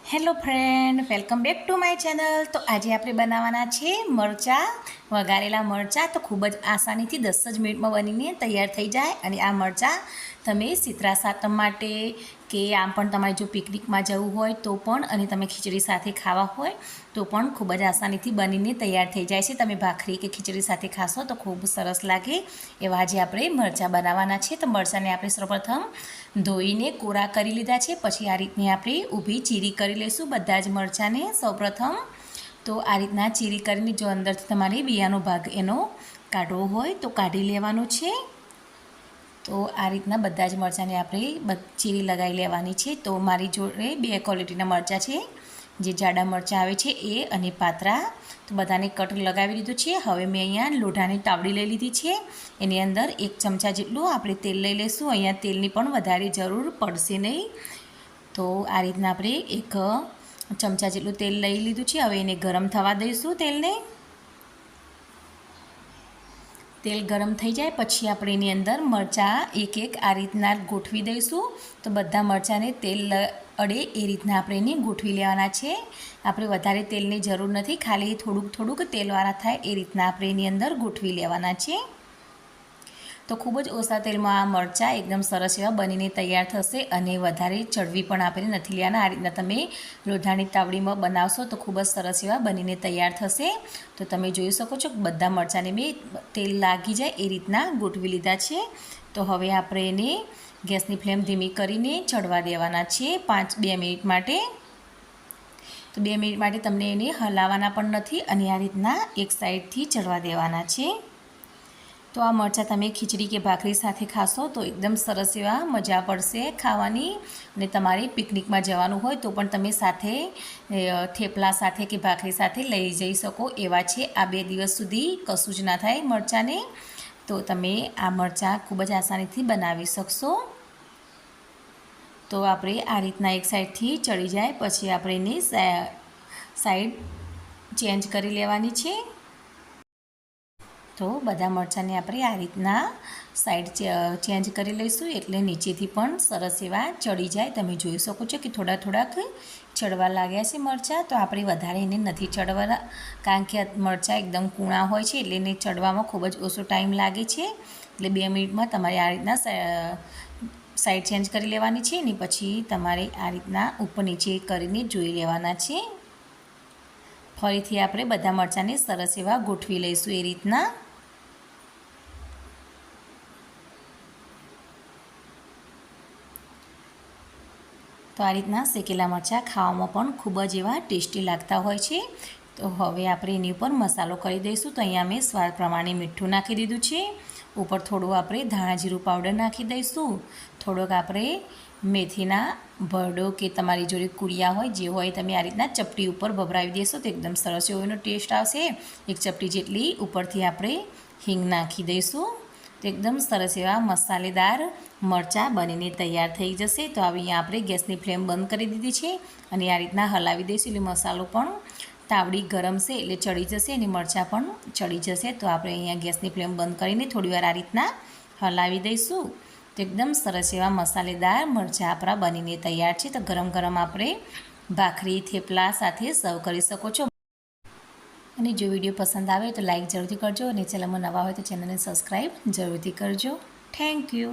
Hello friend, welcome back to my channel. તો આજે આપણે બનાવવાના છે મરચાં, વઘારેલા મરચાં. તો ખૂબ જ આસાનીથી 10 જ મિનિટમાં બનીને તૈયાર થઈ જાય. અને આ મરચાં તમે શીતળા સાતમ માટે કે આમ પણ તમારે જો પિકનિકમાં જવું હોય તો પણ, અને તમે ખીચડી સાથે ખાવા હોય તો પણ ખૂબ જ આસાનીથી બનીને તૈયાર થઈ જાય છે. તમે ભાખરી કે ખીચડી સાથે ખાશો તો ખૂબ સરસ લાગે એવા આજે આપણે મરચાં બનાવવાના છે. તો મરચાંને આપણે સૌપ્રથમ ધોઈને કોરા કરી લીધા છે. પછી આ રીતની આપણે ઊભી ચીરી કરી લઈશું બધા જ મરચાંને સૌપ્રથમ. તો આ રીતના ચીરી કરીને જો અંદરથી તમારે બિયાનો ભાગ એનો કાઢવો હોય તો કાઢી લેવાનો છે. તો આ રીતના બધા જ મરચાંને આપણે ચીરી લગાવી લેવાની છે. તો મારી જોડે 2 ક્વોલિટીના મરચાં છે, જે જાડા મરચાં આવે છે એ અને પાતરા. તો બધાને કટ લગાવી દીધું છે. હવે મેં અહીંયા લોઢાની તાવડી લઈ લીધી છે. એની અંદર 1 ચમચા જેટલું આપણે તેલ લઈ લઈશું. અહીંયા તેલની પણ વધારે જરૂર પડશે નહીં. તો આ રીતના આપણે 1 ચમચા જેટલું તેલ લઈ લીધું છે. હવે એને ગરમ થવા દઈશું તેલને. તેલ ગરમ થઈ જાય પછી આપણે એની અંદર મરચાં એક એક આ રીતના ગોઠવી દઈશું. તો બધા મરચાંને તેલ અડે એ રીતના આપણે એને ગોઠવી લેવાના છે. આપણે વધારે તેલની જરૂર નથી, ખાલી થોડુંક તેલવાળા થાય એ રીતના આપણે એની અંદર ગોઠવી લેવાના છે. તો ખૂબ જ ઓછા તેલમાં આ મરચાં એકદમ સરસ એવા બનીને તૈયાર થશે. અને વધારે ચડવી પણ આપણે નથી લેવાના. આ રીતના તમે લોઢાની તાવડીમાં બનાવશો તો ખૂબ જ સરસ એવા બનીને તૈયાર થશે. તો તમે જોઈ શકો છો બધા મરચાંને મેં તેલ લાગી જાય એ રીતના ગોઠવી લીધા છે. તો હવે આપણે એને ગેસની ફ્લેમ ધીમી કરીને ચડવા દેવાના છે 2 મિનિટ માટે. તો 2 મિનિટ માટે તમને એને હલાવવાના પણ નથી, અને આ રીતના એક સાઈડથી ચડવા દેવાના છે. તો આ મરચાં તમે ખીચડી કે ભાખરી સાથે ખાશો તો એકદમ સરસ એવા મજા પડશે ખાવાની. અને તમારે પિકનિકમાં જવાનું હોય તો પણ તમે સાથે થેપલા સાથે કે ભાખરી સાથે લઈ જઈ શકો એવા છે. આ 2 દિવસ સુધી કશું જ ના થાય મરચાંને. તો તમે આ મરચાં ખૂબ જ આસાનીથી બનાવી શકશો. તો આપણે આ રીતના એક સાઈડથી ચડી જાય પછી આપણે એની સાઈડ ચેન્જ કરી લેવાની છે. તો બધા મરચાંને આપણે આ રીતના સાઈડ ચેન્જ કરી લઈશું એટલે નીચેથી પણ સરસ એવા ચડી જાય. તમે જોઈ શકો છો કે થોડાક ચડવા લાગ્યા છે મરચાં. તો આપણે વધારે એને નથી ચડવાના, કારણ કે મરચાં એકદમ કૂણા હોય છે એટલે એને ચડવામાં ખૂબ જ ઓછો ટાઈમ લાગે છે. એટલે 2 મિનિટમાં તમારે આ રીતના સાઈડ ચેન્જ કરી લેવાની છે. ને પછી તમારે આ રીતના ઉપર નીચે કરીને જોઈ લેવાના છે. ફરીથી આપણે બધા મરચાંને સરસ એવા ગોઠવી લઈશું એ રીતના. તો આ રીતના શેકેલા મરચાં ખાવામાં પણ ખૂબ જ એવા ટેસ્ટી લાગતા હોય છે. તો હવે આપણે એની ઉપર મસાલો કરી દઈશું. તો અહીંયા મેં સ્વાદ પ્રમાણે મીઠું નાખી દીધું છે. ઉપર થોડું આપણે ધાણા જીરું પાવડર નાખી દઈશું. થોડોક આપણે મેથીના ભરડો કે તમારી જોડે કુળિયા હોય જે હોય તમે આ રીતના ચપટી ઉપર ભભરાવી દેશો તો એકદમ સરસ એવો એનો ટેસ્ટ આવશે. 1 ચપટી જેટલી ઉપરથી આપણે હિંગ નાખી દઈશું. તો એકદમ સરસ એવા મસાલેદાર મરચાં બનીને તૈયાર થઈ જશે. તો અહીંયા આપણે ગેસની ફ્લેમ બંધ કરી દીધી છે અને આ રીતના હલાવી દઈશું એટલે મસાલો પણ તાવડી ગરમ છે એટલે ચડી જશે અને મરચાં પણ ચડી જશે. તો આપણે અહીંયા ગેસની ફ્લેમ બંધ કરીને થોડીવાર આ રીતના હલાવી દઈશું. તો એકદમ સરસ એવા મસાલેદાર મરચાં આપણા બનીને તૈયાર છે. તો ગરમ ગરમ આપણે ભાખરી થેપલા સાથે સર્વ કરી શકો છો. અને જો વિડીયો પસંદ આવે તો લાઈક જરૂરથી કરજો, અને ચેનલમાં નવા હોય તો ચેનલને સબસ્ક્રાઈબ જરૂરથી કરજો. Thank you.